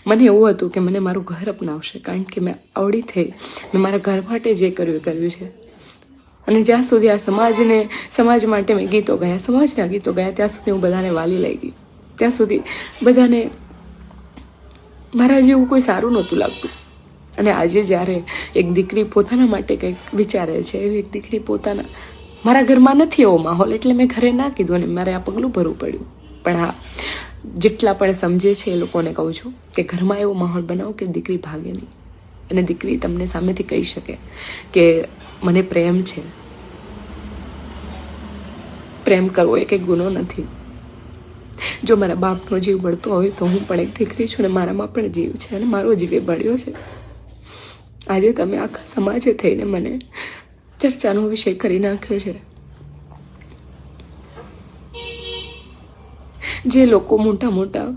મને એવું હતું કે મને મારું ઘર અપનાવશે, કારણ કે મેં આવડી થઈ, મેં મારા ઘર માટે જે કર્યું એ કર્યું છે. અને જ્યાં સુધી આ સમાજ માટે મેં ગીતો ગાયા, સમાજના ગીતો ગાયા, ત્યાં સુધી હું બધાને વાલી લઈ ગઈ. ત્યાં સુધી બધાને મારા જેવું કોઈ સારું નહોતું લાગતું. અને આજે જ્યારે એક દીકરી પોતાના માટે કંઈક વિચારે છે, એવી એક દીકરી મારા ઘરમાં નથી એવો માહોલ, એટલે મેં ઘરે ના કીધું અને મારે આ પગલું ભરવું પડ્યું. પણ હા, જેટલા પણ સમજે છે એ લોકોને કહું છું કે ઘરમાં એવો માહોલ બનાવો કે દીકરી ભાગે નહીં, અને દીકરી તમને સામેથી કહી શકે કે મને પ્રેમ છે. પ્રેમ કરવો એ કંઈ ગુનો નથી. જો મારા બાપનો જીવ બળતો હોય તો હું પણ એક દીકરી છું, અને મારામાં પણ જીવ છે, અને મારો જીવ એ બળ્યો છે. આજે તમે આખા સમાજે થઈને મને ચર્ચાનો વિષય કરી નાખ્યો છે. જે લોકો મોટા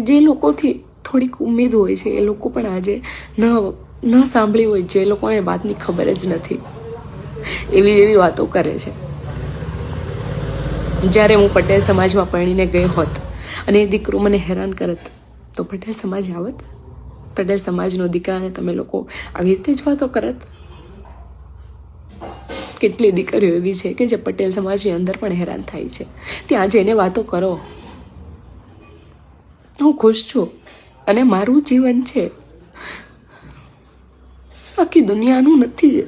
જે લોકોથી થોડીક ઉમ્મીદ હોય છે, એ લોકો પણ આજે ન સાંભળી હોય, જે લોકોને વાતની ખબર જ નથી, એવી વાતો કરે છે. જ્યારે હું પટેલ સમાજમાં પરણીને ગઈ હોત અને એ દીકરો મને હેરાન કરત તો પટેલ સમાજ આવત? પટેલ સમાજનો દીકરાને તમે લોકો આવી રીતે જ વાતો કરત? કેટલી દીકરીઓ એવી છે કે જે પટેલ સમાજની અંદર પણ હેરાન થાય છે. ત્યાં જઈને વાતો કરો. હું ખુશ છું અને મારું જીવન છે, આખી દુનિયાનું નથી.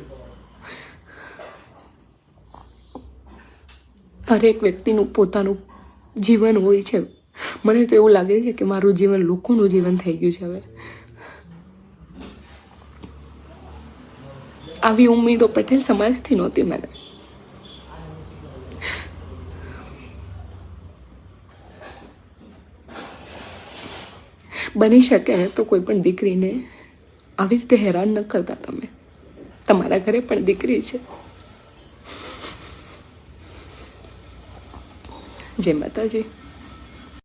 હરેક વ્યક્તિનું પોતાનું જીવન હોય છે. મને તો એવું લાગે છે કે મારું જીવન લોકોનું જીવન થઈ ગયું છે હવે. આવી ઉમ્મીદો પટેલ સમાજથી નહોતી મને. બની શકે ને તો કોઈ પણ દીકરીને આવી રીતે હેરાન ન કરતા તમે. તમારા ઘરે પણ દીકરી છે. જય માતાજી.